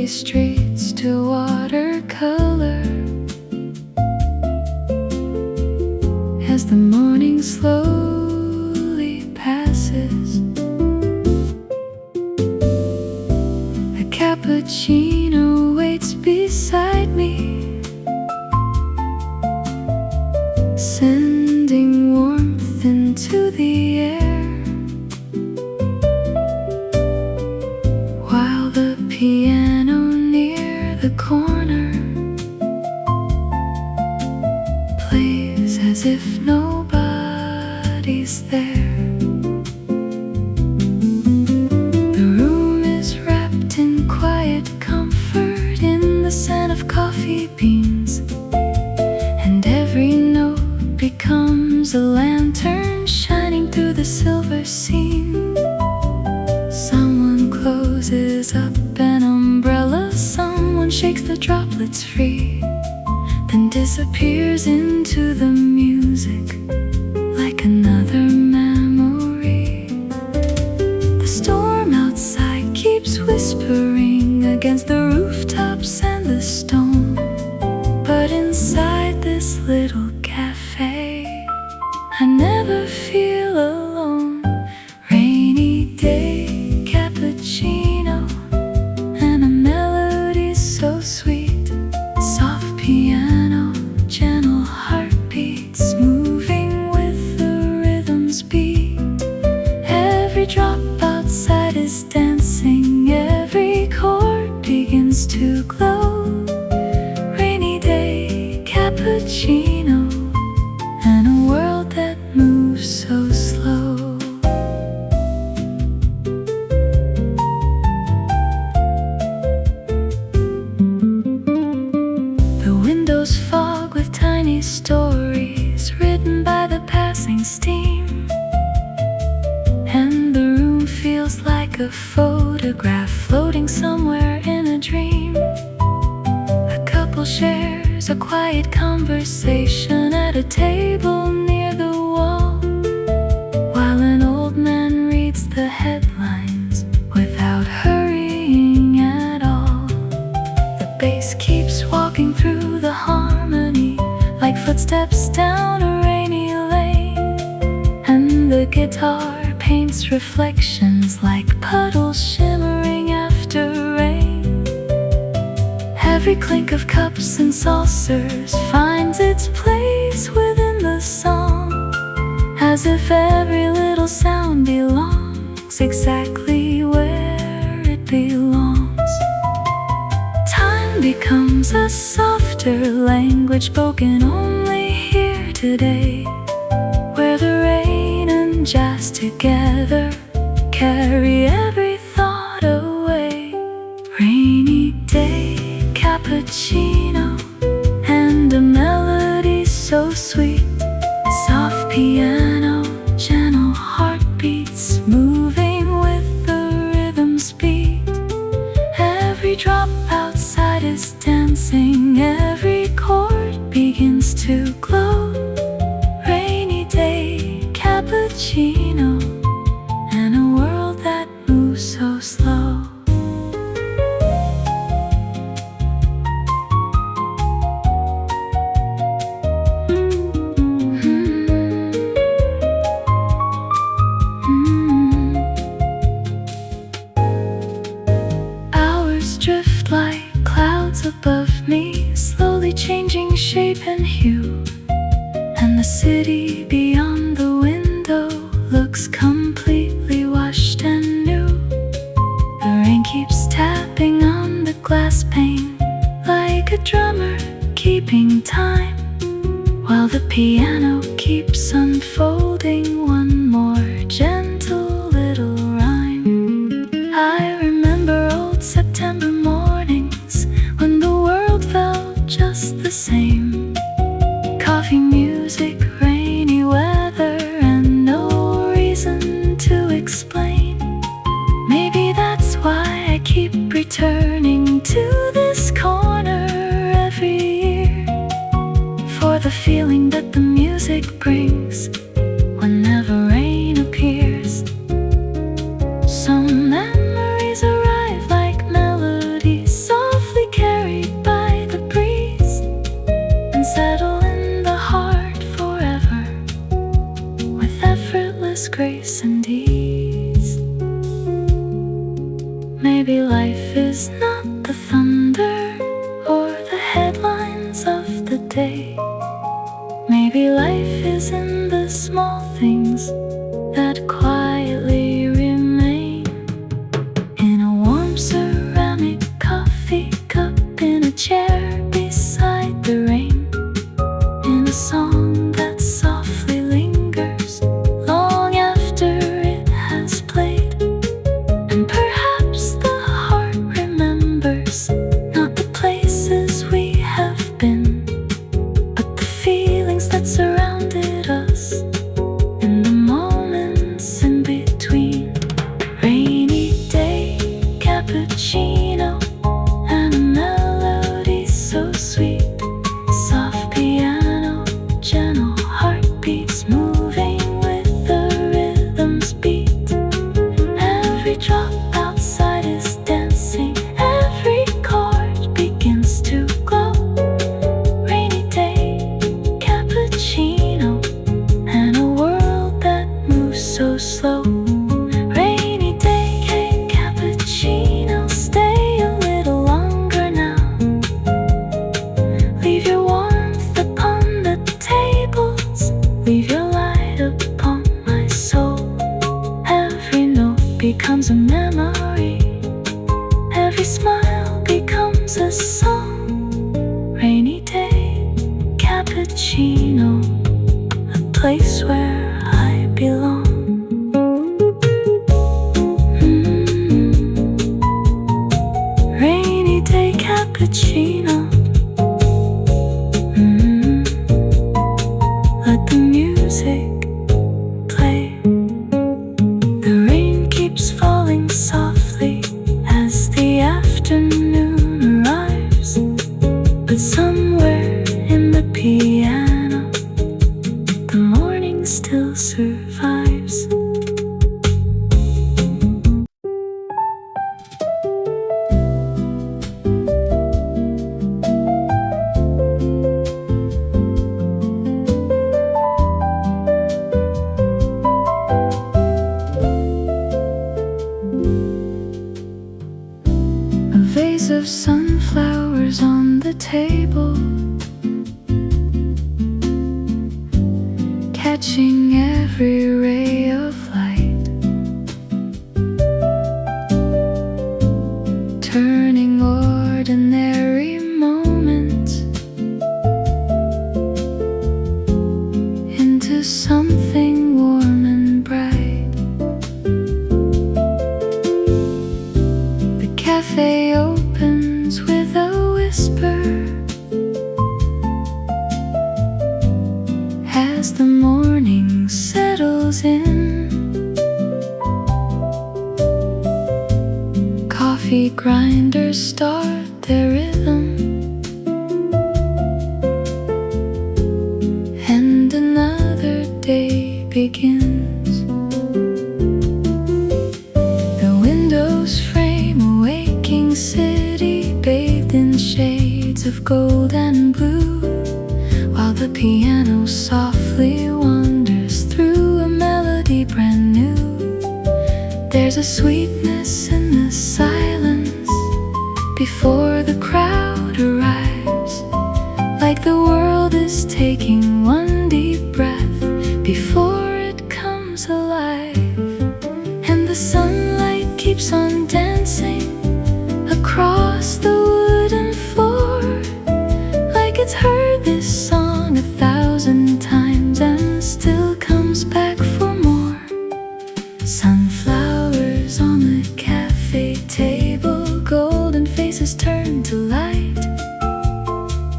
city streets to watercolor. As the morning slowly passes, a cappuccino waits beside me, sending warmth into the air, while the piano near the corner plays as if nobody's there. The room is wrapped in quiet comfort, in the scent of coffee beans, and every note becomes a lantern shining through the silver scene. Someone closes up an umbrella, someone shakes the droplets free, then disappears into the music like another memory. The storm outside keeps whispering against the rooftops and the stone, but inside this little cafe I never feel alone. Rainy day, cappuccino, and a melody so sweet. Soft piano, gentle heartbeats moving with the rhythm's beat. Every drop outside is dancing, every chord begins to glow. Rainy day, cappuccino, and a world that moves so slow. The windows fog with tiny stories written by the passing steam, and the room feels like a photograph floating somewhere in a dream. A couple shares a quiet conversation at a table near the wall, while an old man reads the headlines without hurrying at all. The bass keeps walking through the harmony like footsteps down a rainy lane, and the guitar paints reflections like puddles shimmering after rain. Every clink of cups and saucers finds its place within the song, as if every little sound belongs exactly where it belongs. Time becomes a softer language spoken only here today, where the rain and jazz together carry every thought away. Rainy day, cappuccino, and a melody so sweet. Soft piano, gentle heartbeats moving with the rhythm's beat. Every drop outside is dancing, every chord begins to glow. Rainy day, cappuccino, and a world that moves so slow. Hours drift like clouds above me, slowly changing shape and hue, and the city beyond the window looks completely washed and new. The rain keeps tapping on the glass pane like a drummer keeping time, while the piano keeps unfolding one more gentle little rhyme. I remember old September mornings when the world felt just the same. Coffee, music, rainy weather, and no reason to explain. Maybe that's why I keep returning to this corner every year, for the feeling that the music brings whenever rain appears. Some memories arrive like melodies, Maybe life is not the thunder or the headlines of the day. Maybe life is in the small things that quietly remain. In a warm ceramic coffee cup, in a chair beside the rain, in a song that softly lingers long after it has played. And perhaps the heart remembers not the places we have been, but the feelings that surrounded us in the moments in between. Rainy day, cappuccino, and a melody so sweet. Soft piano, gentle heartbeats moving with the rhythm's beat. Every drop outside is dancing, every chord begins to glow. Rainy day, cappuccino, and a world that moves so slow. Rainy day, cappuccino, stay a little longer now. Leave your warmth upon the tables, leave your light upon my soul. Every note becomes a memory, every smile becomes a song. Rainy day, cappuccino, a place where I belong. Rainy day, cappuccino. Let the music play. The rain keeps falling softly as the afternoon arrives, but somewhere in the piano, the morning still survives. A vase of sunflowers on the table, catching every ray of light, turning ordinary moments into something warm and bright. The cafe opens with a whisper as the morning settles in. Coffee grinders start their rhythm, and another day begins. The windows frame a waking city bathed in shades of gold and blue, while the piano softly wanders through a melody brand new. There's a sweetness in the silence before the crowd arrives, like the world is taking one deep breath before it comes alive. And the sunlight keeps on dancing across the wooden floor, like it's heard this song 1,000 times and still comes back for more. Sunflowers on the cafe table, golden faces turn to light.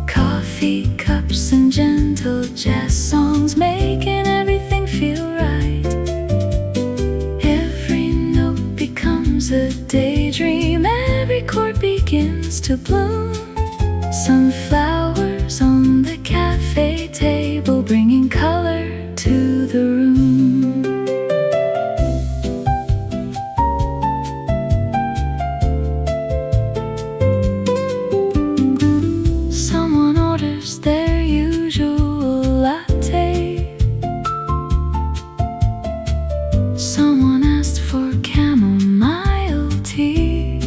Coffee cups and gentle jazz songs making everything feel right. Every note becomes a daydream, every chord begins to bloom. Sunflowers on the cafe table, bringing color to the room. Someone orders their usual latte, someone asked for chamomile tea.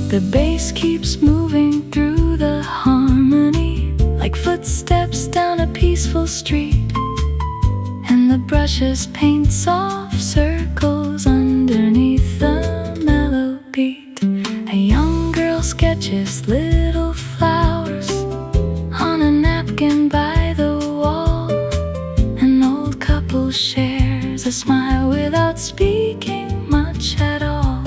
The bass keeps moving through the harmony, like footsteps down a peaceful street. And the brushes paint soft circles underneath the mellow beat. A young girl sketches little flowers on a napkin by the wall. An old couple shares a smile without speaking much at all.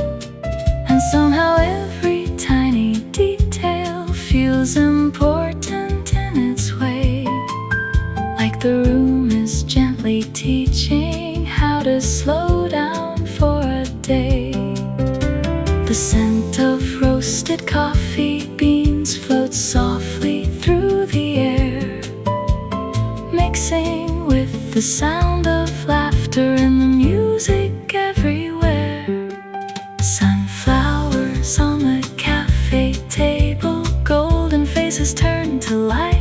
And somehow every tiny detail feels important in its way, like the room is gently teaching how to slow down for a day. The scent of roasted coffee beans floats softly through the air, mixing with the sound of laughter and the music everywhere. Sunflowers on the cafe table, golden faces turn to light.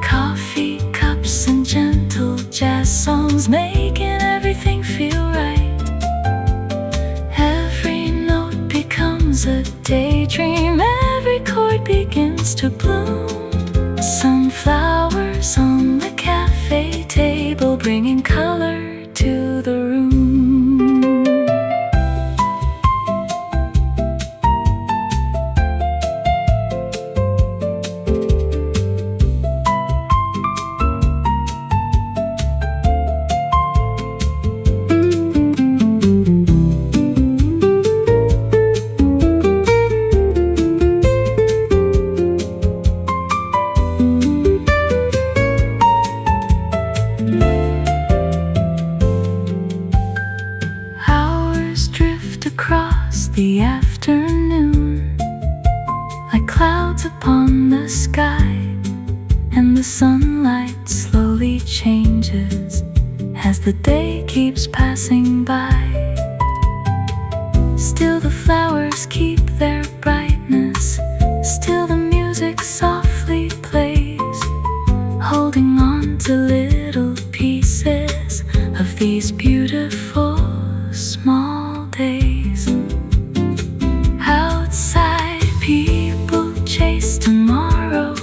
Coffee cups and gentle jazz songs making everything feel right. Every note becomes a daydream, every chord begins to bloom. Sunflowers on the cafe table, bringing color to the room. Across the afternoon, like clouds upon the sky, and the sunlight slowly changes as the day keeps passing by. Still the flowers keep their brightness, still the music softly plays, holding on to little pieces of these beautiful small days. Outside, people chase tomorrow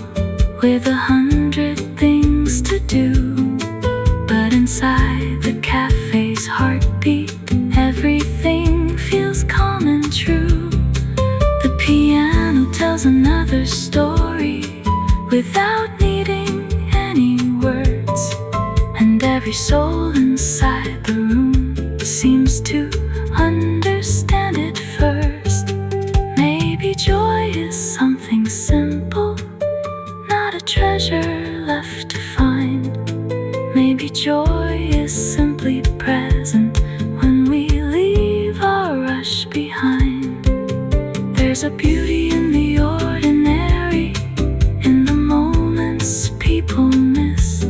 with 100 things to do, but inside the cafe's heartbeat, everything feels calm and true. The piano tells another story without needing any words, and every soul inside the room seems to understand it first. Maybe joy is something simple, not a treasure left to find. Maybe joy is simply present when we leave our rush behind. There's a beauty in the ordinary, in the moments people miss,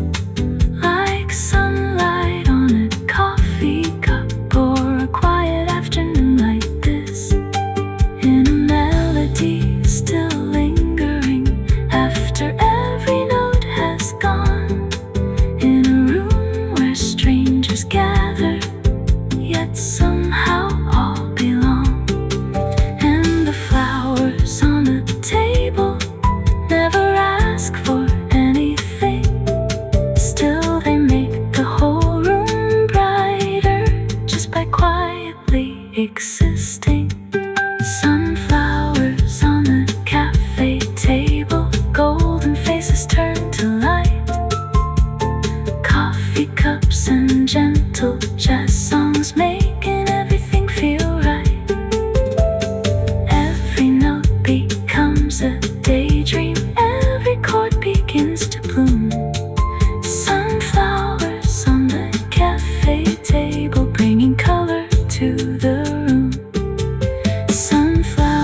like sunlight on a coffee cup or a quiet afternoon like this, in a melody still lingering after every note has gone, in a room where strangers gather, yet somehow all belong. And the flowers on the table never ask for anything, still they make the whole room brighter just by quietly existing. Sunflowers on the cafe table, golden faces turn to light. Coffee cups and gentle jazz songs making everything feel right. Every note becomes a daydream, every chord begins to bloom. Sunflowers on the cafe table, bringing color to the room. Sunflowers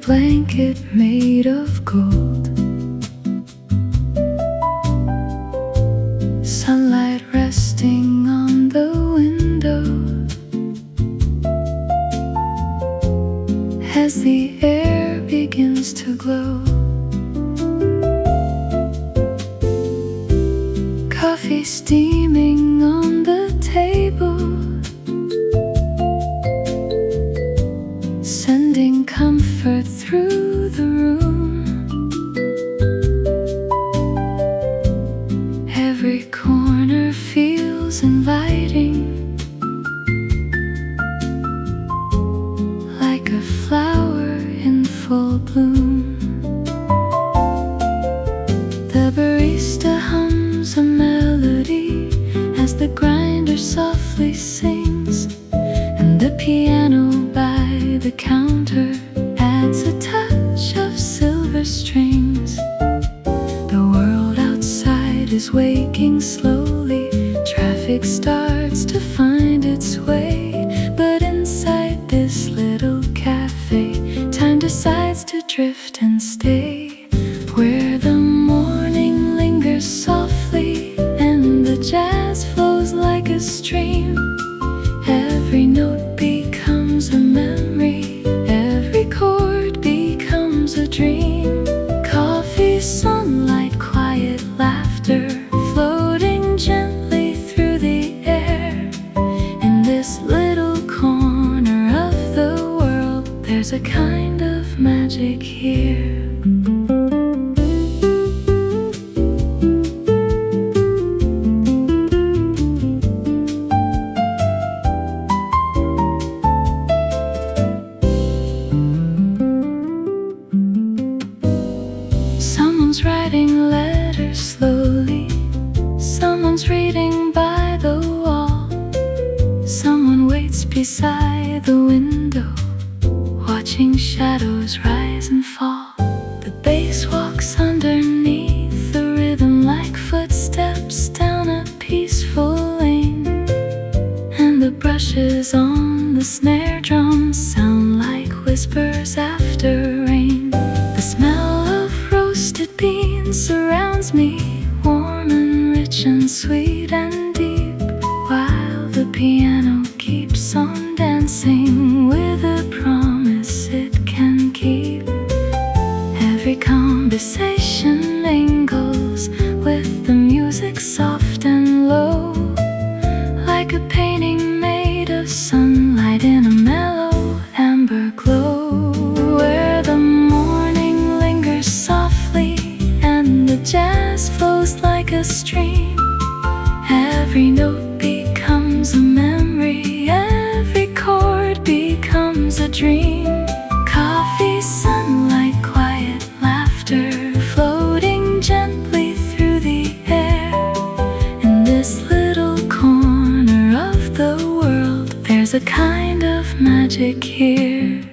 blanket made of gold. Sunlight resting on the window as the air begins to glow. Coffee steaming on the table, sending comfort through the room. Every corner feels inviting, like a flower in full bloom. The barista hums a melody as the grinder softly sings, and the piano by the counter adds a touch of silver strings. The world outside is waking slowly. Traffic starts to find its way, but inside this little cafe, time decides to drift and stay, where the morning lingers softly and the jazz flows like a stream. Every note becomes a memory, every chord becomes a dream. Coffee, sunlight, quiet laughter, floating gently through the air. In this little corner of the world, there's a kind of magic here. Someone's writing letters slowly, someone's reading by the wall, someone waits beside the window, watching shadows rise and fall. The bass walks underneath the rhythm like footsteps down a peaceful lane, and the brushes on the snare drum sound like whispers after rain. The smell of roasted beans surrounds me, warm and rich and sweet and deep, while the piano keeps on dancing with a promise it can keep. Every conversation mingles with the music soft and low, like a painting made of sunlight in a mellow amber glow, where the morning lingers softly and the jazz flows like a stream. Every note becomes a memory, every chord becomes a dream. Coffee, sunlight, quiet laughter, floating gently through the air. In this little corner of the world, there's a kind of magic here.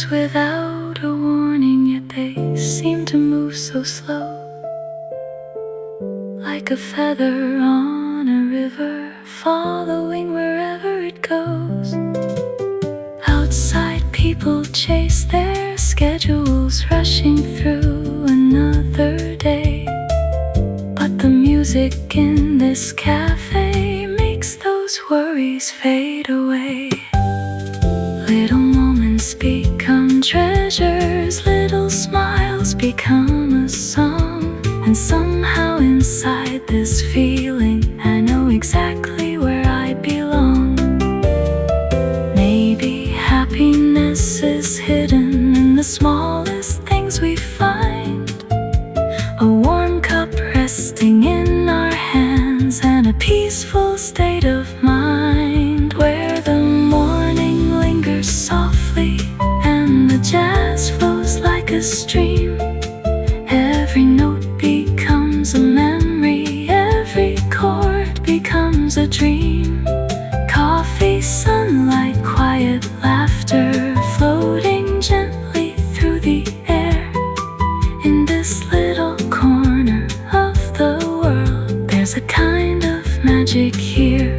Without a warning, yet they seem to move so slow, like a feather on a river, following wherever it goes. Outside, people chase their schedules, rushing through another day, but the music in this cafe makes those worries fade away. Little moments become treasures, little smiles become a song, and somehow inside this feeling I know exactly where I belong. Maybe happiness is hidden in the smallest things we find, a warm cup resting in our hands and a peaceful state of mind, where the morning lingers softly and the dream. Coffee, sunlight, quiet laughter, floating gently through the air. In this little corner of the world, there's a kind of magic here.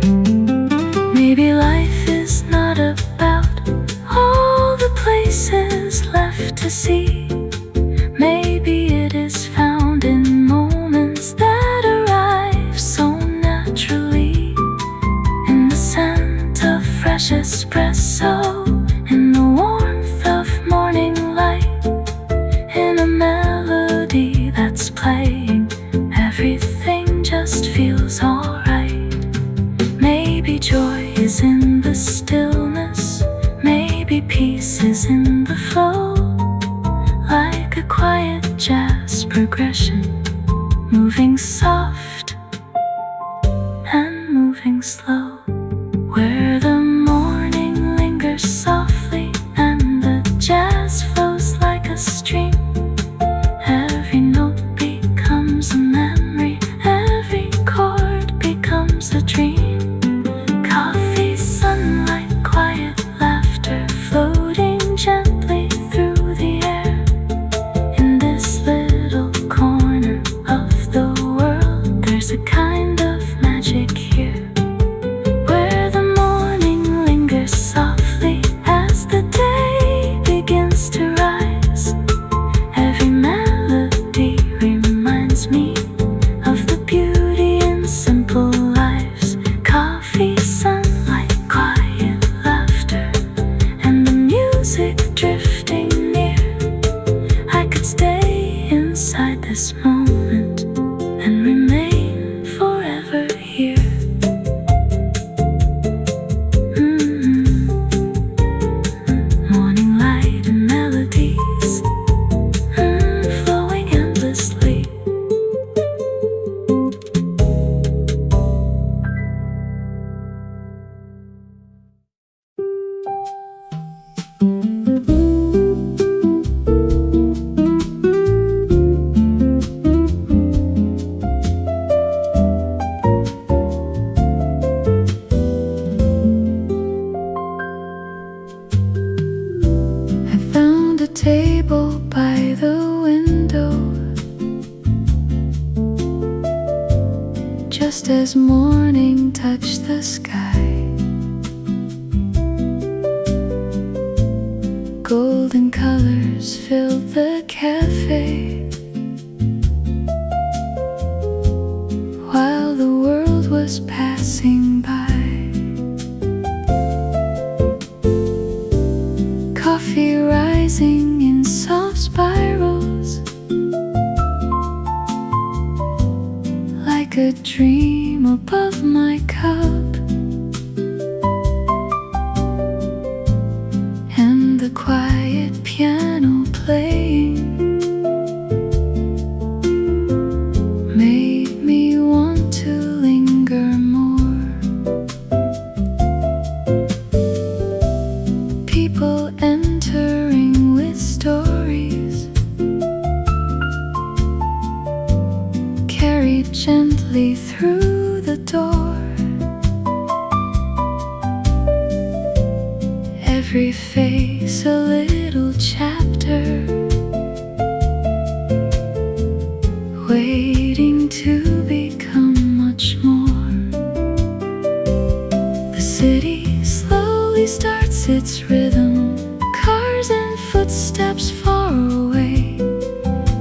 Maybe life is not about all the places left to see. Maybe it is found in moments that arrive so naturally. In the scent of fresh espresso, in the warmth of morning light, in a melody that's playing, everything just feels alright. Maybe joy is in the stillness, maybe peace is in the flow. Like a quiet jazz progression, moving soft and moving slow. Where the morning lingers softly and the jazz flows like a stream. Every note becomes a memory, every chord becomes a dream. Coffee, sunlight, quiet laughter, floating gently through the air. In this little corner of the world, there's a kind of magic here. Where the morning lingers softly as the day begins to rise. Every melody reminds me of the beauty in simple lives. Coffee, sunlight, quiet laughter, and the music drifting near. I could stay inside this moment and remain forever here. Morning light and melodies, flowing endlessly. I found a table by the window, just as morning touched the sky. Golden colors filled the cafe, while the world was passing by. Coffee rising in soft spirals, like a dream above my cup. And the quiet piano playing made me want to linger more. People entering with stories, carried gently through the door. Every face a little chapter, waiting to become much more. The city slowly starts its rhythm, cars and footsteps far away.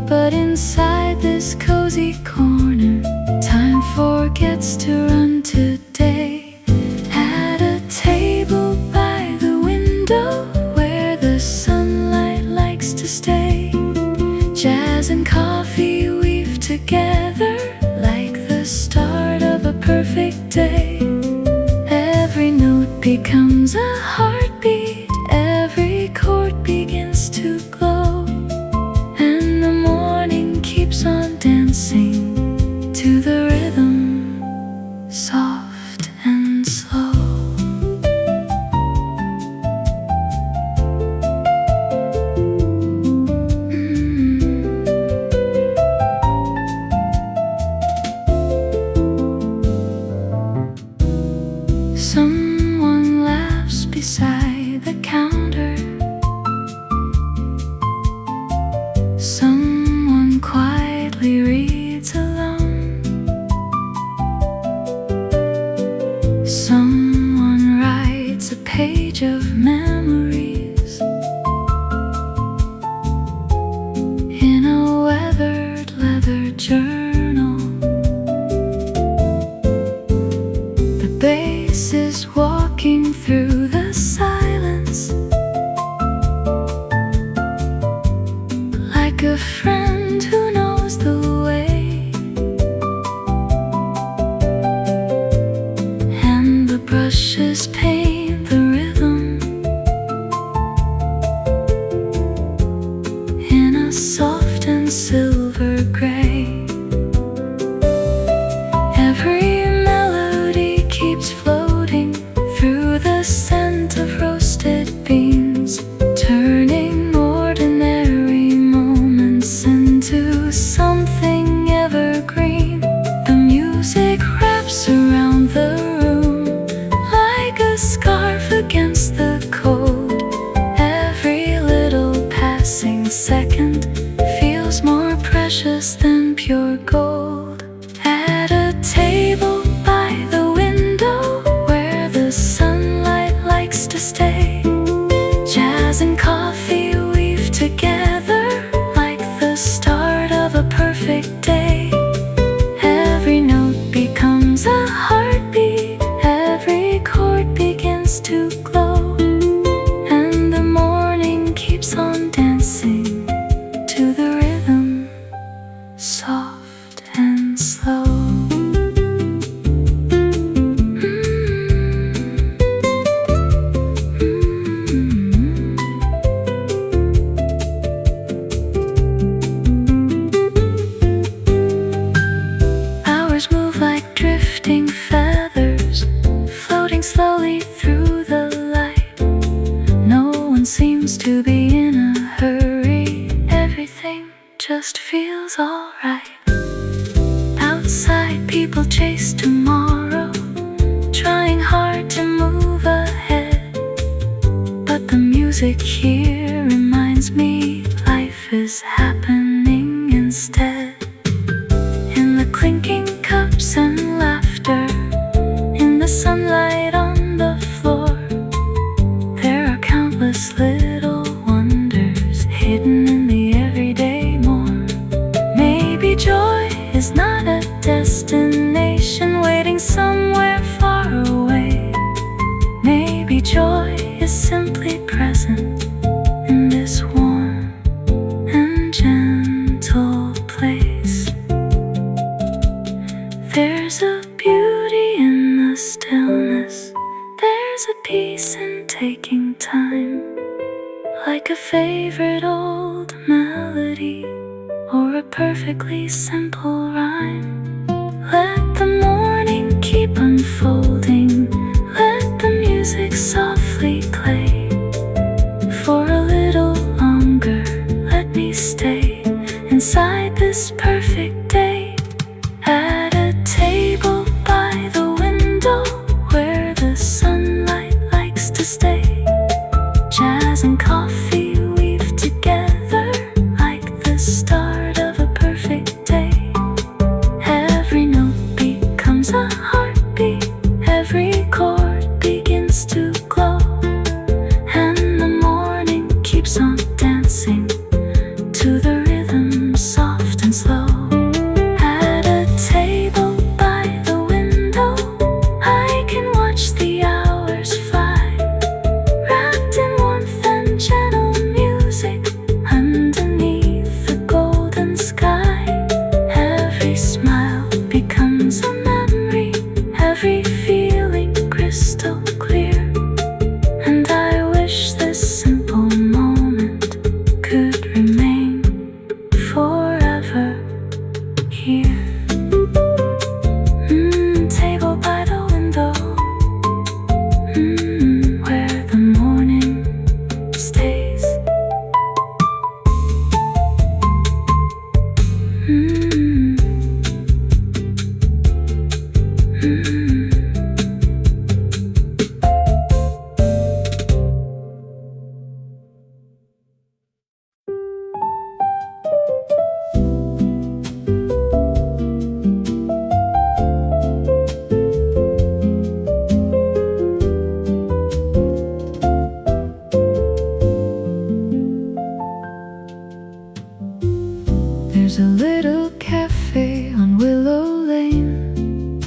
But inside this cozy corner, time forgets to run today. At a table by the window, where the sunlight likes to stay, jazz and coffee weave together like the start of a perfect day. Every note becomes a heartbeat, every chord begins to glow, and the morning keeps on dancing to the rhythm, soft and slow. Outside people chase tomorrow, trying hard to move ahead. But the music here reminds me life is happening instead. In the clinking cups and laughter, in the sunlight on the floor, there are countless little wonders hidden in the everyday more. Maybe joy is not a destination waiting somewhere far away. Maybe joy is simply present in this warm and gentle place. There's a beauty in the stillness, there's a peace in taking time, like a favorite old melody or a perfectly simple rhyme. Let the morning keep unfolding, let the music softly play. For a little longer, let me stay inside this perfect day. At a table by the window where the sunlight likes to stay, jazz and coffee weave together like the start of a perfect day. Every note becomes a heartbeat, every chord begins to glow, and the morning keeps on dancing to the rhythm soft and slow. At a table by the window, I can watch the hours fly, wrapped in warmth and gentle music underneath the golden sky. Every smile becomes a memory, every feeling crystal clear. And I wish this simple moment could remain forever here. Table by the window, where the morning stays. There's a little cafe on Willow Lane,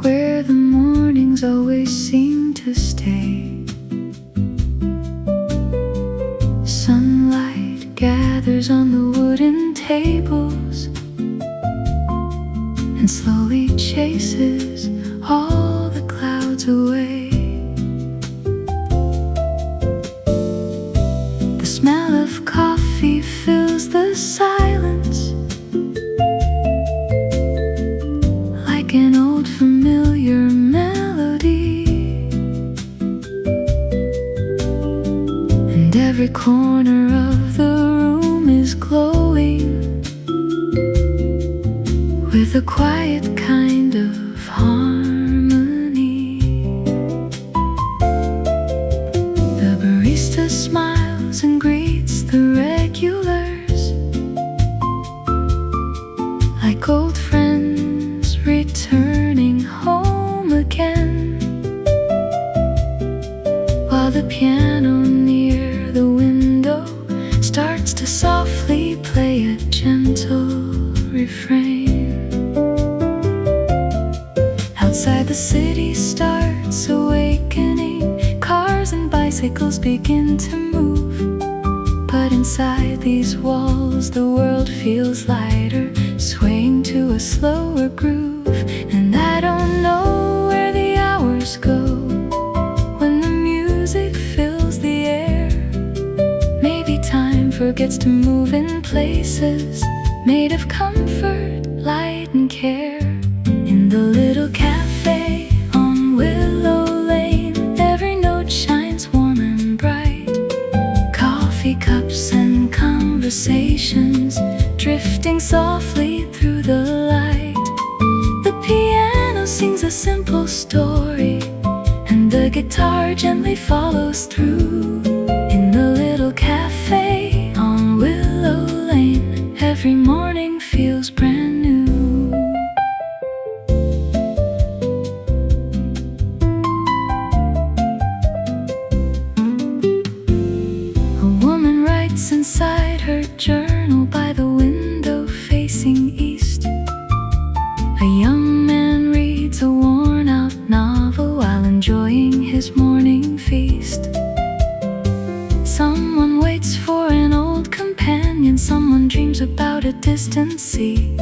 where the mornings always seem to stay. Sunlight gathers on the wooden tables and slowly chases all the clouds away. The smell of coffee fills the silence, like an old familiar melody. And every corner of the room is glowing with a quiet kind of harmony. The barista smiles and greets the regulars like old friends returning home again, while the piano near the window starts to softly play a gentle refrain. Outside the city starts awakening, cars and bicycles begin to move. But inside these walls the world feels lighter, swaying to a slower groove. And I don't know where the hours go when the music fills the air. Maybe time forgets to move in places made of comfort, light and care. In the little cafe on Willow Lane, every note shines warm and bright. Coffee cups and conversations drift drifting softly through the light. The piano sings a simple story, and the guitar gently follows through. In the little cafe on Willow Lane, every morning feels brand new. A woman writes inside her journal by the window facing east. A young man reads a worn-out novel while enjoying his morning feast. Someone waits for an old companion, someone dreams about a distant sea.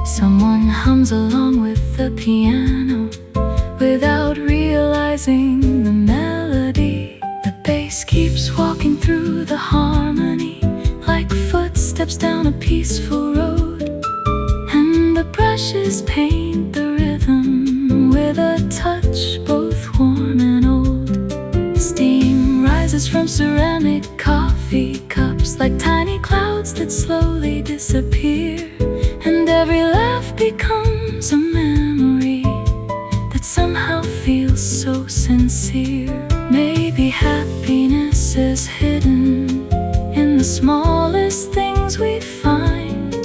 Someone hums along with the piano without realizing the melody. The bass keeps walking through the harmony like footsteps down a peaceful road, and the brushes paint the rhythm with a touch both warm and old. Steam rises from ceramic coffee cups like tiny clouds that slowly disappear, and every laugh becomes a memory that somehow feels so sincere. Maybe happiness is hidden in the smallest things we find.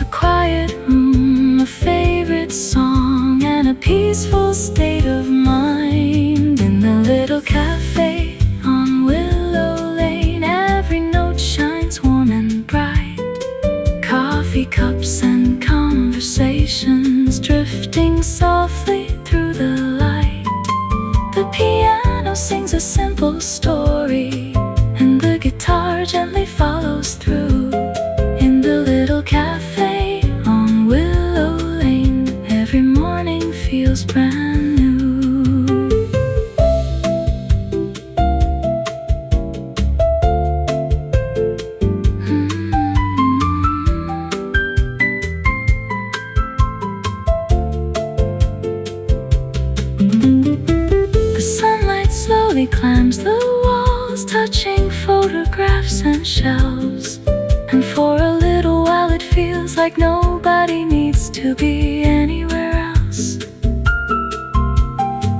A quiet room, a favorite song, and a peaceful state of mind. In the little cafe on Willow Lane, every note shines warm and bright. Coffee cups and conversations drifting softly through the light. The piano sings a simple story, and the guitar gently follows through. In the little cafe on Willow Lane, every morning feels brand new. The sunlight slowly climbs the walls, touching photographs and shelves. And for a little while it feels like nobody needs to be anywhere else.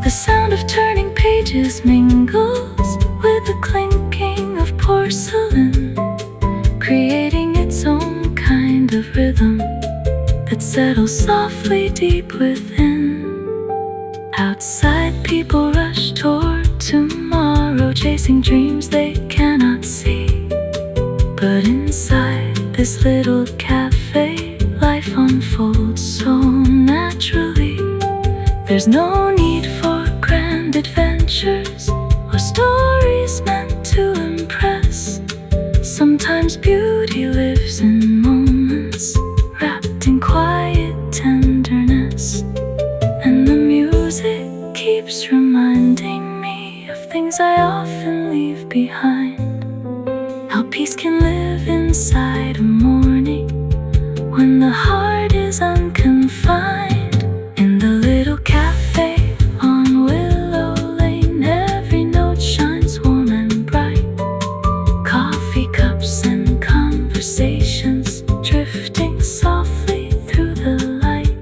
The sound of turning pages mingles with the clinking of porcelain, creating its own kind of rhythm that settles softly deep within. Outside, people rush toward tomorrow, chasing dreams they cannot see. But inside this little cafe, life unfolds so naturally. There's no need for grand adventures or stories meant to impress. Sometimes beauty lives in moments wrapped in quiet tenderness, and the music keeps reminding me of things I often leave behind. How peace can live inside a morning when the heart is unconfined. In the little cafe on Willow Lane, every note shines warm and bright. Coffee cups and conversations drifting softly through the light.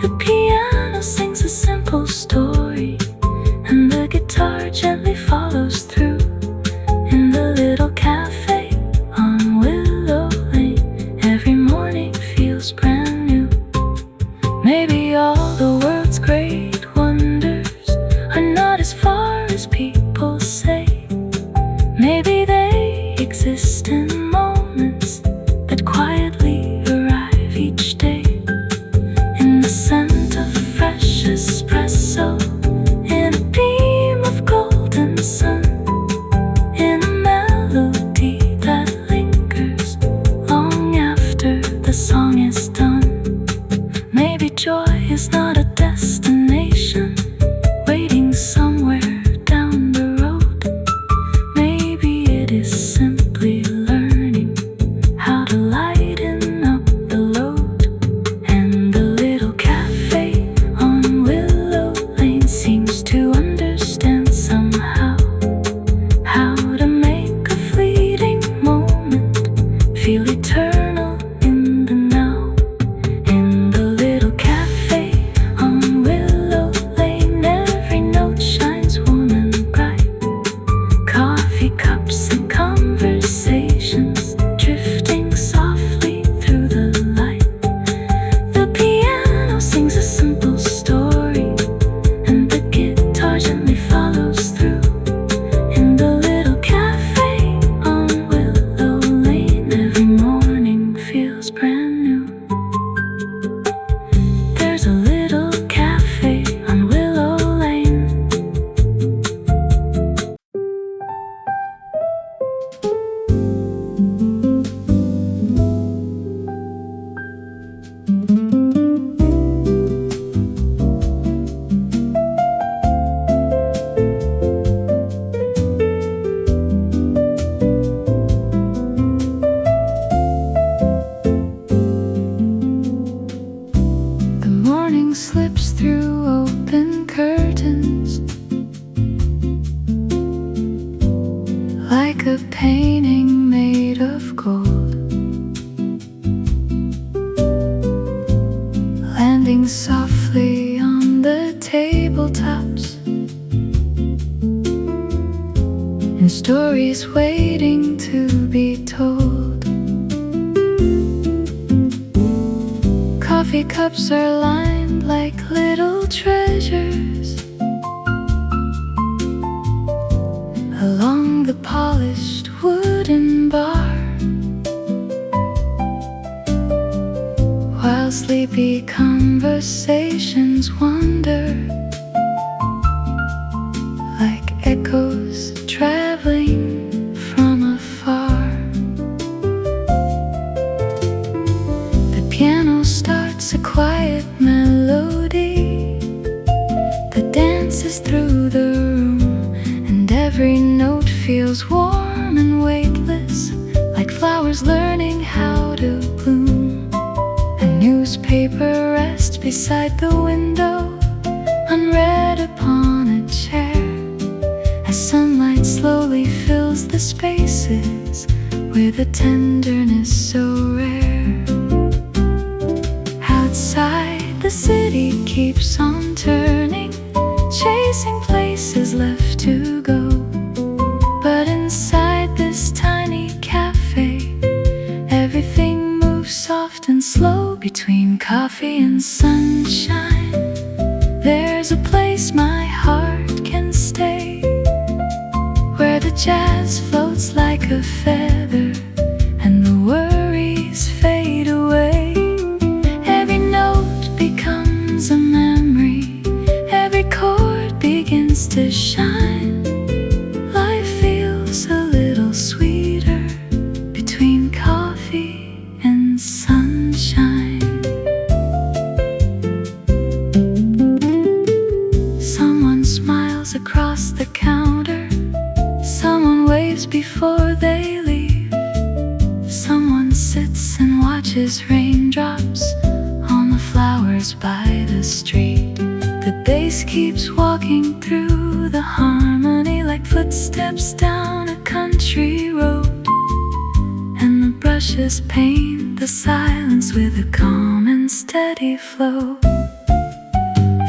The piano sings a simple story, and the guitar gently follows through. In the little cafe on Willow Lane, every morning feels brand new. Maybe all the world's great wonders are not as far as people say. Maybe they exist in moments that quietly arrive each day. In the scent of fresh espresso, in a beam of golden sun, in a melody that lingers long after the song is done. Maybe joy is not a destination waiting somewhere down the road. Maybe it is simply learning how to lighten up the load. And the little cafe on Willow Lane seems to understand somehow how to make a fleeting moment feel eternal standing softly on the tabletops, and stories waiting to be told. Coffee cups are lined like little treasures along the polished wooden bar, while sleepy conversations wander like echoes traveling from afar. The piano starts a quiet melody that dances through the room, and every note feels warm and weightless, like flowers learning how to bloom. A newspaper rests beside the window, unread upon a chair, as sunlight slowly fills the spaces with a tenderness so rare. Outside, the city keeps on turning, chasing places left to go. But inside this tiny cafe, everything moves soft and slow. Between coffee and sunshine, there's a place my heart can stay, where the jazz floats like a feather and the worries fade away. Every note becomes a memory, every chord begins to shine. Life feels a little sweeter between coffee and sunshine. Someone smiles across the counter, someone waves before they leave, someone sits and watches raindrops on the flowers by the street. The bass keeps walking through the harmony like footsteps down a country road, and the brushes paint the silence with a calm and steady flow.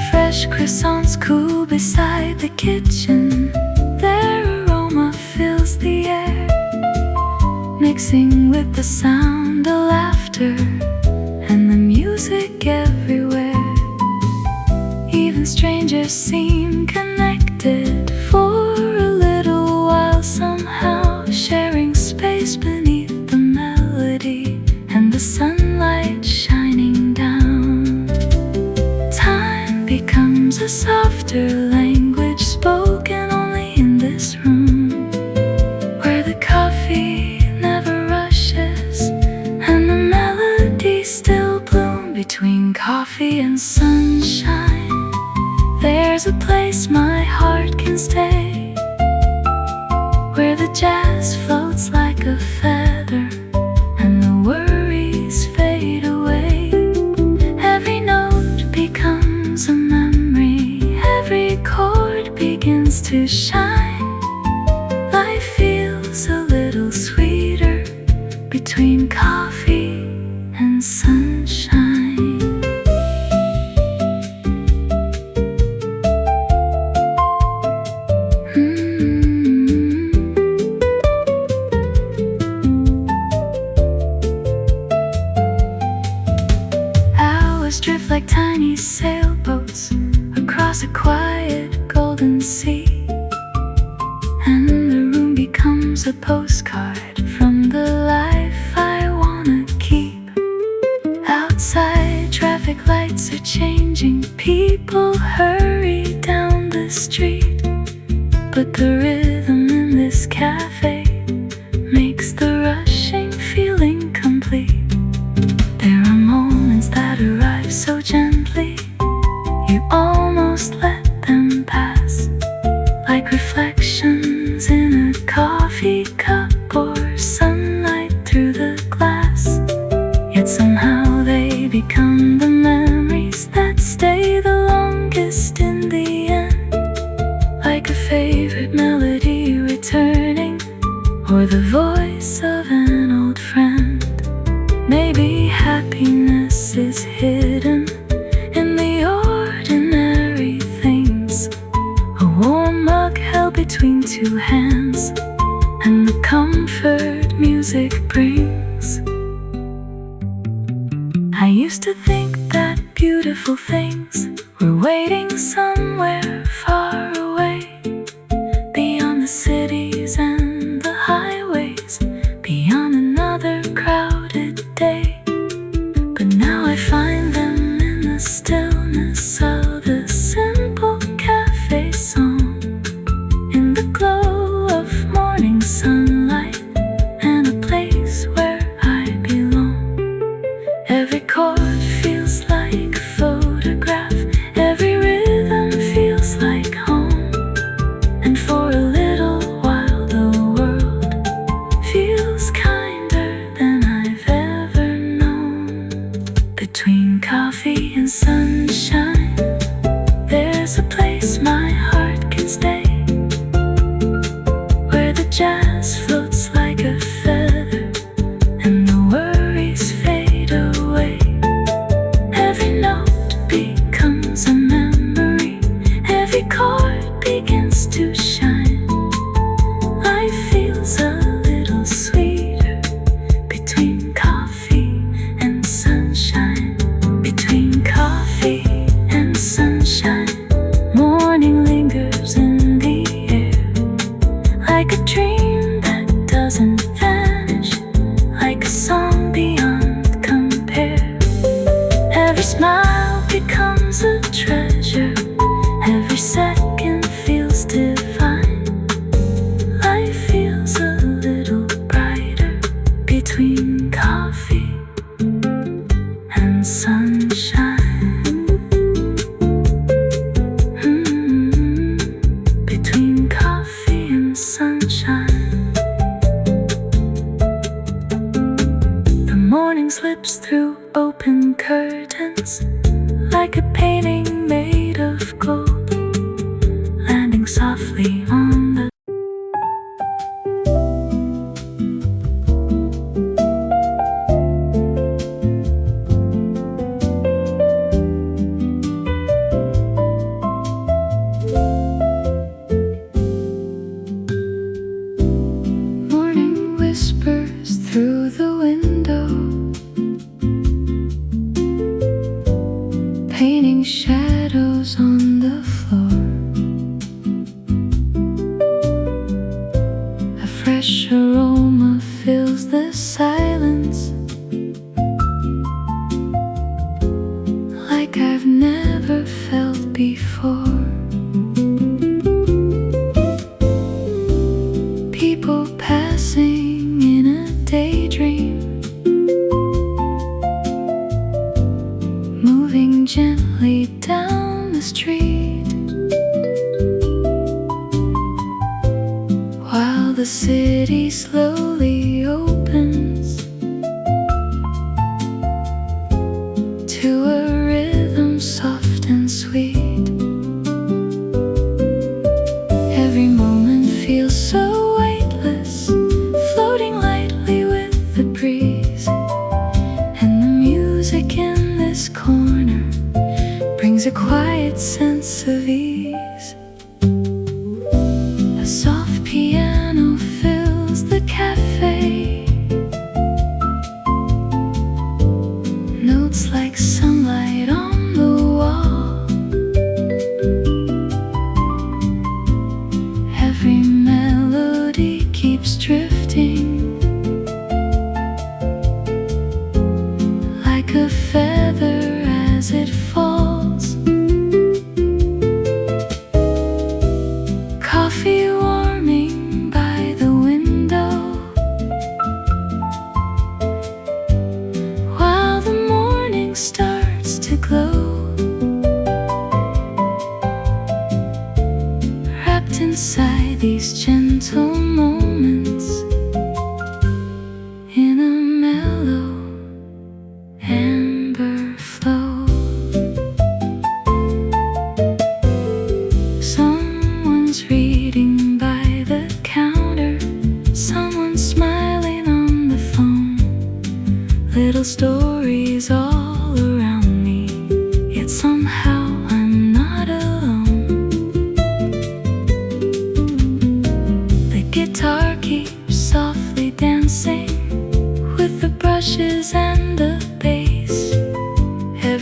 Fresh croissants cool beside the kitchen, their aroma fills the air, mixing with the sound of laughter and the music everywhere. Even strangers seem connected for a little while somehow, sharing space beneath the melody and the sunlight shining down. Time becomes a softer language spoken only in this room, where the coffee never rushes and the melodies still bloom. Between coffee and sunshine, there's a place my heart can stay, where the jazz floats like a feather and the worries fade away. Every note becomes a memory, every chord begins to shine. Life feels a little sweeter between coffee and sunshine. Drift like tiny sailboats across a quiet golden sea, and the room becomes a postcard from the life I wanna keep. Outside, traffic lights are changing, people hurry down the street, but the rhythm in this cafe makes the rushing feeling complete. There are moments that arrive so gently, you almost let them pass, like reflections in a coffee cup or sunlight through the glass. Yet somehow they become the memories that stay the longest in the end, like a favorite melody returning, or the voice of an old friend. Maybe happiness is hidden two hands and the comfort music brings. I used to think that beautiful things were waiting somewhere far away, beyond the cities and the highways, beyond another crowded day. But now I find them in the stillness of a simple cafe song, in the glow of morning sunlight, and a place where I belong. Every chord feels like a photograph, every rhythm feels like home, and for a little while the world feels kinder than I've ever known. Between coffee and sunshine, there's a place my heart can stay, where the jazz floats like a feather and the worries fade away. Every note becomes a memory, every chord begins to shine. Life feels a little sweeter between coffee and sunshine. Between coffee and sunshine, morning lingers in the air, like a dream that doesn't vanish, like a song beyond compare. Every smile becomes a treasure, every second feels divine. Life feels a little brighter between coffee and sunshine. Between coffee and sunshine. The morning slips through open curtains, like a painting made of gold, landing softly on the morning whispers through the window, painting shadows on the floor. A fresh aroma fills the silence, like I've never felt before. People passing in a daydream, moving gently down the street, while the city slowly opens to a rhythm soft and sweet. Every moment feels so weightless, floating lightly with the breeze, and the music in this corner brings a quiet sense of ease. A soft piano fills the cafe, notes like sunlight on the wall. Every melody keeps drifting, like a feather as it falls. Coffee warming by the window, while the morning starts to glow. Wrapped inside these gentle moments, in a mellow amber flow. Someone's reading by the counter, someone's smiling on the phone. Little stories all around me, yet somehow I'm not alone.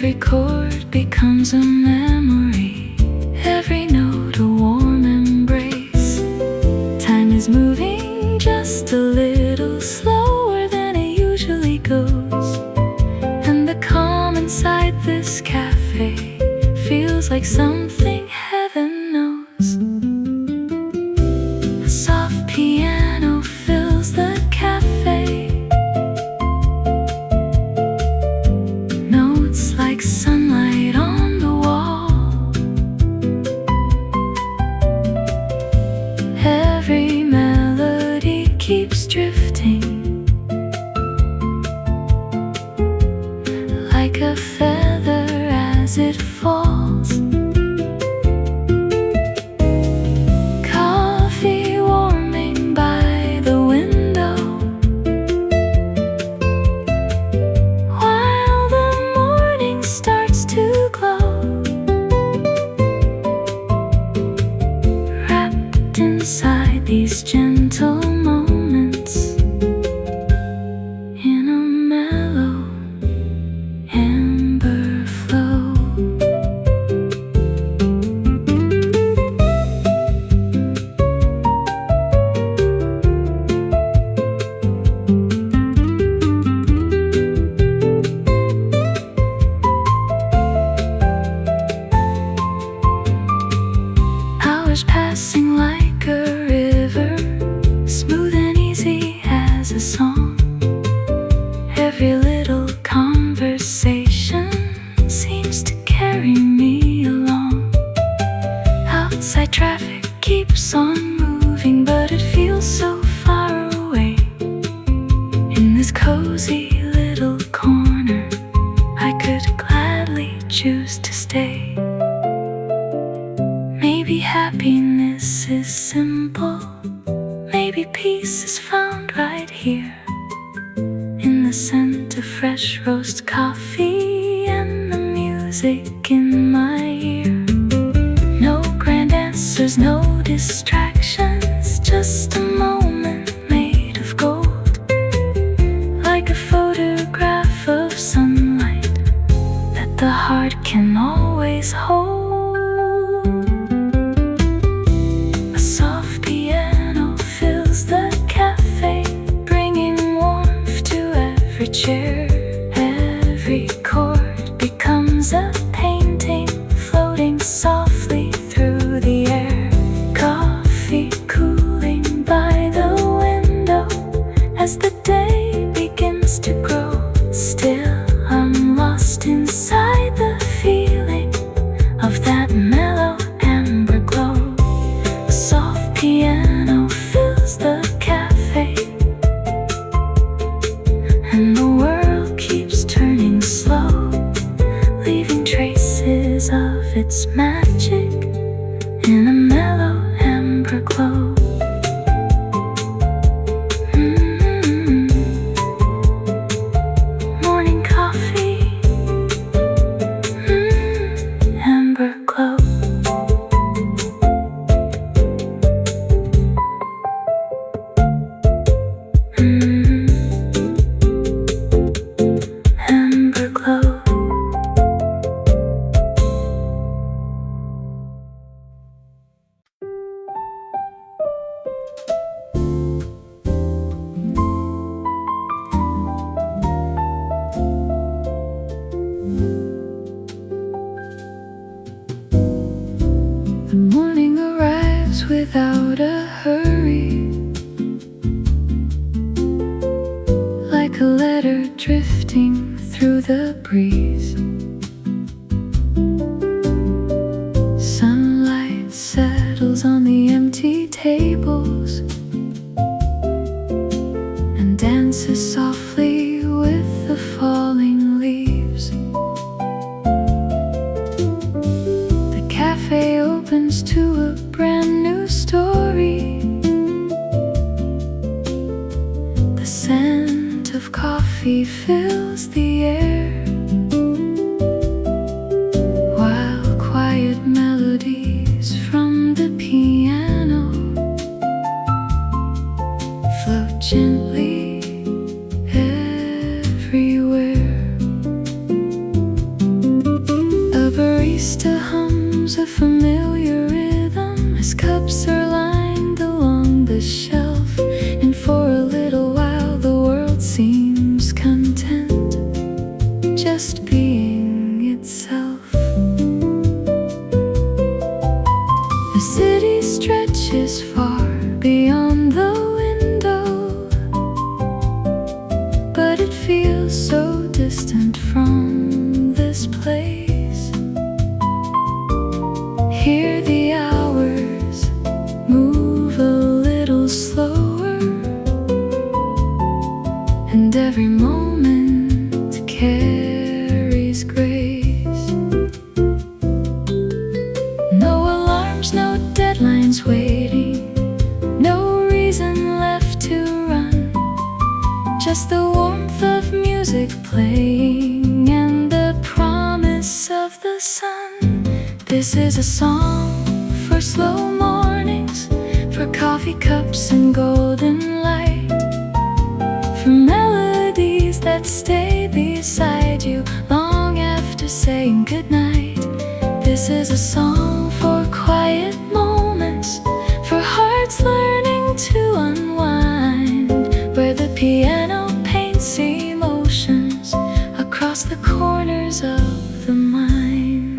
Every chord becomes a memory, every note a warm embrace. Time is moving just a little slower than it usually goes, and the calm inside this cafe feels like something heaven knows. A soft piano fills the cafe, notes like sunlight on the wall. Every melody keeps drifting, like a feather as it falls. Coffee warming by the window, while the morning starts to glow. Wrapped inside these gentle moments, in a mellow amber flow. Hours passing like a river, smooth and easy as a song. Every little conversation seems to carry me along. Outside traffic keeps on moving, but it feels so far away. In this cozy little corner, I could gladly choose to stay. Maybe happiness is simple, maybe peace is found right here, in the scent of fresh roast coffee and the music in my ear. No grand answers, no distractions, just a moment made of gold, like a photograph of sunlight that the heart can always hold. A soft piano fills the cafe, bringing warmth to every chair. Every chord becomes a painting, floating softly through the air. Coffee cooling by the window as the day begins to grow. Still, I'm lost inside the feeling of that mellow amber glow. A soft piano fills the cafe, and the world keeps turning slow, leaving traces of its magic in a mellow amber glow. Morning coffee, amber glow. Amber glow. The morning arrives without a hurry, like a letter drifting through the breeze. Sunlight settles on the empty tables and dances softly with the falling leaves. The cafe opens to a brand new story. The scent of coffee fills the air. hums a familiar rhythm as cups are lined along the shelf. And for a little while the world seems content, just being itself. The city stretches far beyond the window, but it feels so distant from this place. Here the hours move a little slower, and every moment carries grace. No alarms, no deadlines waiting, no reason left to run, just the warmth of music playing and the promise of the sun. This is a song for slow mornings, for coffee cups and golden light, for melodies that stay beside you long after saying goodnight. This is a song for quiet moments, for hearts learning to unwind, where the piano paints emotions across the corners of the mind.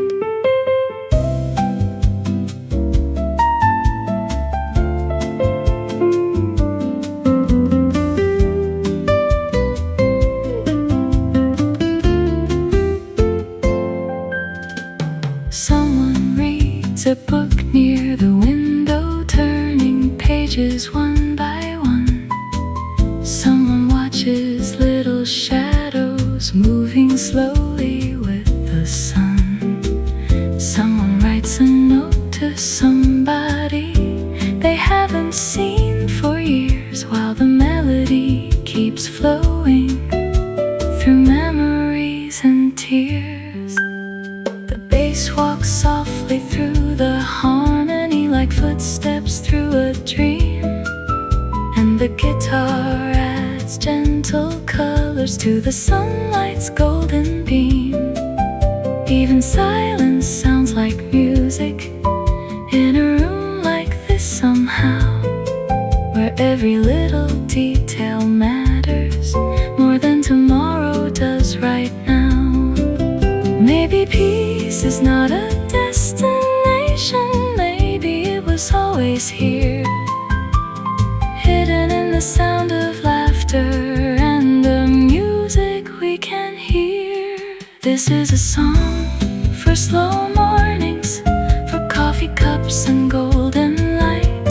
Someone reads a book near the window, turning pages one by one. Someone watches little shadows moving slowly with the sun. Someone writes a note to somebody they haven't seen for years, while the melody keeps flowing through memories and tears. The bass walks softly through the harmony like footsteps through a dream, and the guitar adds gentle colors to the sunlight's golden beam. Even silence sounds like music in a room like this somehow, where every little detail matters more than tomorrow does right now. Maybe peace is not a destination, maybe it was always here, hidden in the sound of laughter and the music we can hear. This is a song for slow mornings, for coffee cups and golden light,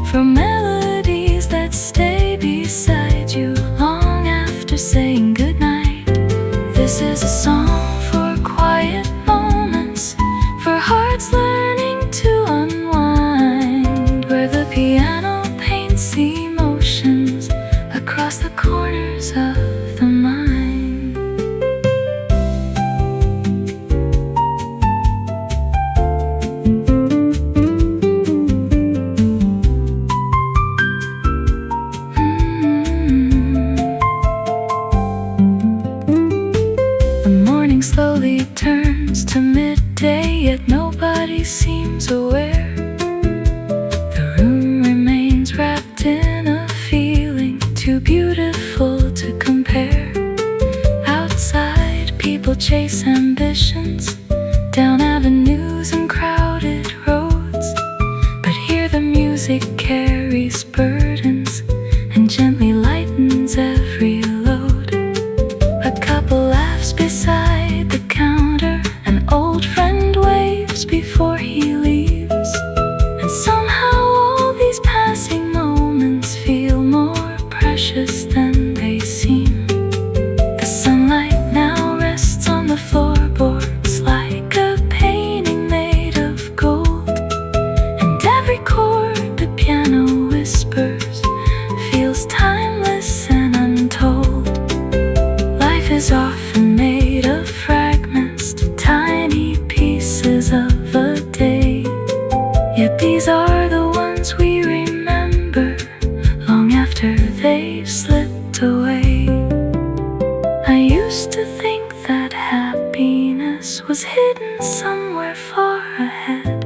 for melodies that stay beside you long after saying goodnight. This is a song for quiet moments, for hearts learning to unwind, where the piano paints emotions across the corners of the mind. The morning slowly turns to midday, yet nobody seems aware. The room remains wrapped in a feeling too beautiful to compare. Outside, people chase ambitions down avenues and crowded roads, but here the music carries burdens and gently lightens every load. A couple laughs beside the counter, an old friend waves before he leaves, and somehow all these passing moments feel more precious than they seem. The sunlight now rests on the floorboards like a painting made of gold, and every chord the piano whispers feels timeless and untold. Life is often made of fragments, tiny pieces of a day, yet these are the ones we remember long after they've slipped away. I used to think that happiness kindness was hidden somewhere far ahead,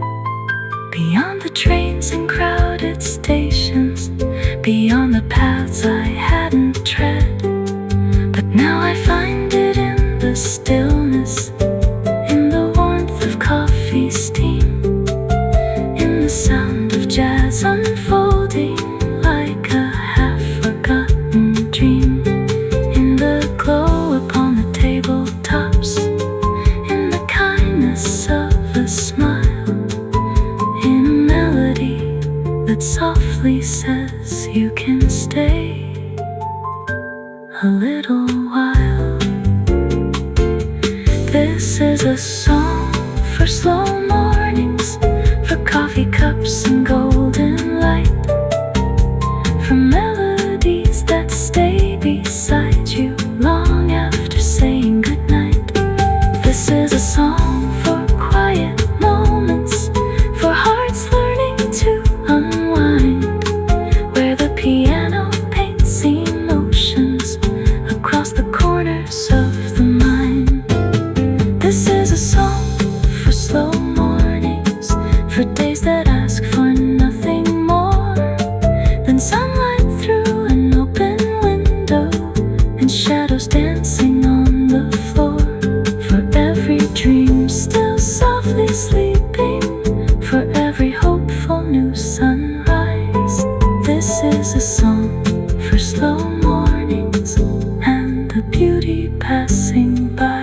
beyond the trains and crowded stations, beyond the paths I hadn't tread. But now I find it in the stillness, in the warmth of coffee steam, in the sound of jazz unfolding like a half-forgotten dream, in the glow upon the tabletops, in the kindness of a smile, in a melody that softly says you can stay a little while. This is a song for slow mornings, for coffee cups and golden light, for melodies that stay beside you long after saying goodnight. This is a song for quiet moments, for hearts learning to unwind, where the piano paints emotions across the corners of the mind. This is a song for slow mornings, for days that ask for nothing more than sunlight through an open window and shadows dancing on the floor, for every dream still softly sleeping, for every hopeful new sunrise. This is a song for slow mornings and the beauty passing by.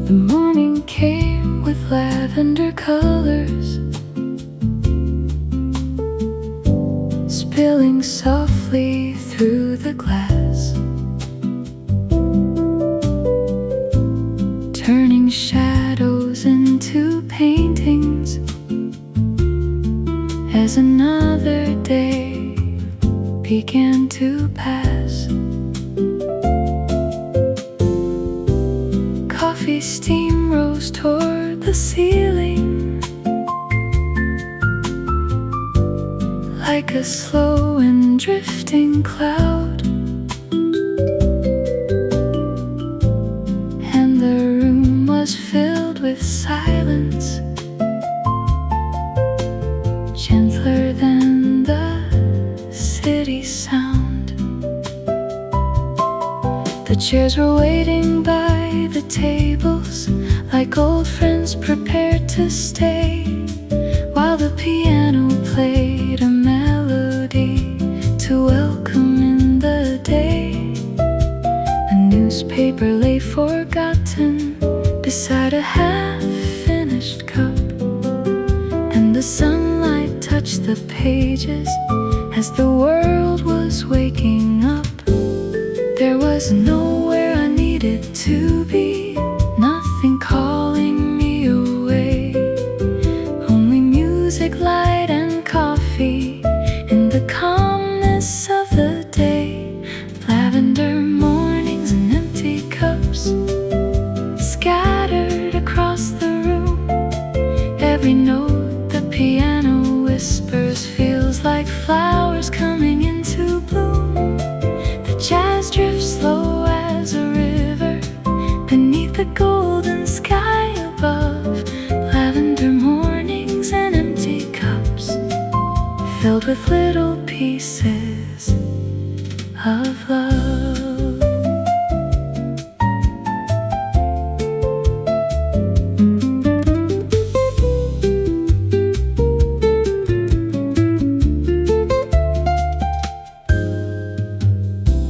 The morning came with lavender colors, spilling softly through the glass, turning shadows into paintings as another day began to pass. Coffee steam rose toward the ceiling like a slow and drifting cloud, and the room was filled with silence, gentler than the city sound. The chairs were waiting by the tables like old friends prepared to stay, while the piano played a melody to welcome in the day. A newspaper lay forgotten beside a half-finished cup, and the sunlight touched the pages as the world was waking up. There was nowhere I needed to be, nothing calling me away, only music, light, and coffee in the calmness of the day. Lavender mornings and empty cups scattered across the room. Every note the piano whispers feels like flowers coming into bloom. The jazz drifts slow as a river beneath the golden sky above. Lavender mornings and empty cups filled with little pieces of love.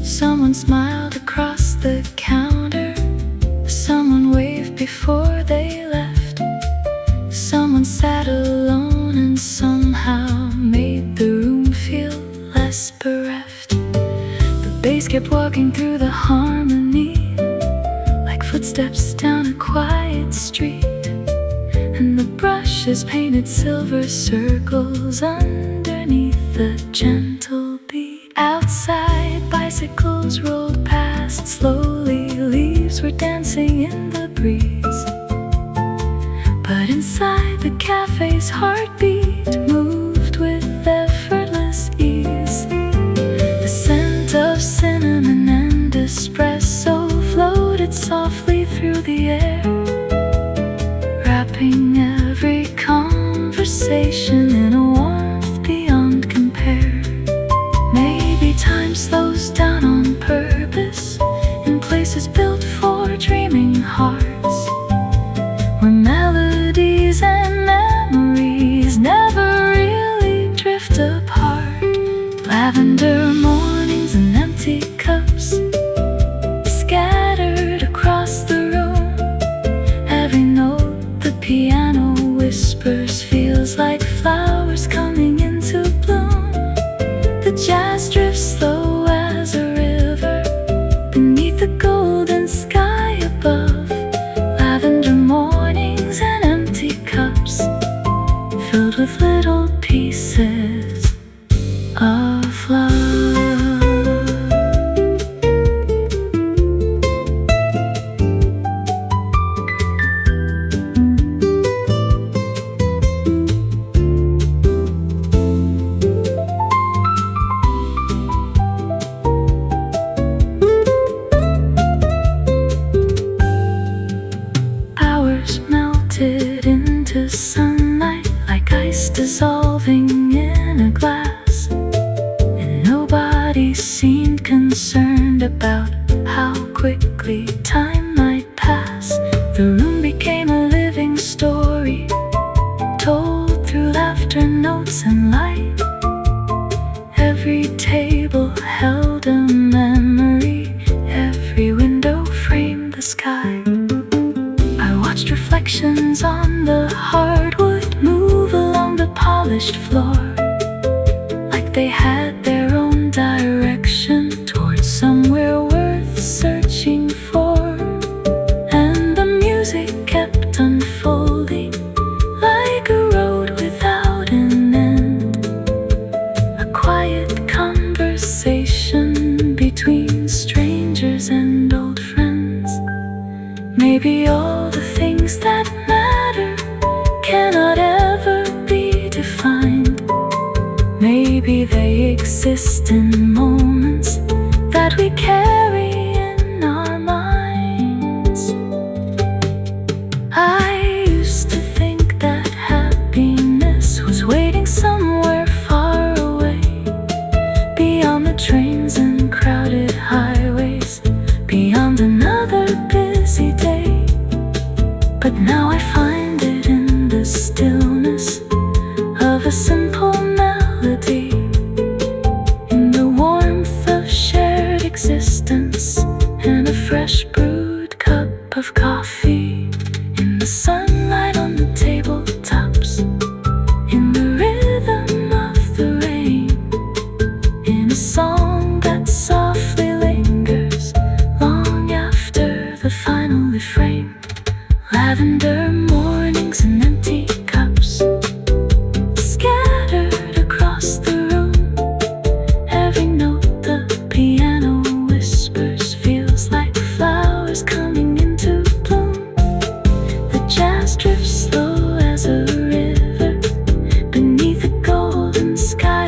Someone smiled across the counter, someone waved before they left, someone sat alone and somehow made the room feel less bereft. The bass kept walking through the harmony like footsteps down a quiet street, and the brushes painted silver circles underneath the gentle beat. vehicles rolled past slowly, leaves were dancing in the breeze. But inside the cafe's heartbeat moved with effortless ease. The scent of cinnamon and espresso floated softly through the air, wrapping every conversation in a warmth beyond compare. Maybe time slows down on purpose in places built for dreaming hearts, where melodies and memories never really drift apart. Lavender mornings and empty cups scattered across the room. Every note the piano whispers feels like flowers coming into bloom. The jazz drifts slow as a river beneath the golden sky above. Lavender mornings and empty cups filled with little pieces of love. Hours melted into sunlight like ice dissolving in a glass, and nobody seemed concerned about how quickly time might pass. The room became a living story, told through laughter, notes, and light. Every table held a memory, every window framed the sky. I watched reflections on the hardwood move along the polished floor, like they had their own direction towards somewhere worth searching for. And the music kept unfolding like a road without an end, a quiet conversation between strangers and old friends. Maybe all the things that matter cannot ever be defined. Maybe they exist in moments that we carry in our minds. I used to think that happiness was waiting somewhere far away, beyond the trains and crowded highways, beyond another busy day. But now I find it in the stillness of a simple melody, in the warmth of shared existence, and a fresh brewed cup of coffee, in the sunlight on the tabletops, in the rhythm of the rain, in a song that softly lingers long after the final refrain. Lavender mornings and empty cups scattered across the room. Every note the piano whispers feels like flowers coming into bloom. The jazz drifts slow as a river beneath the golden sky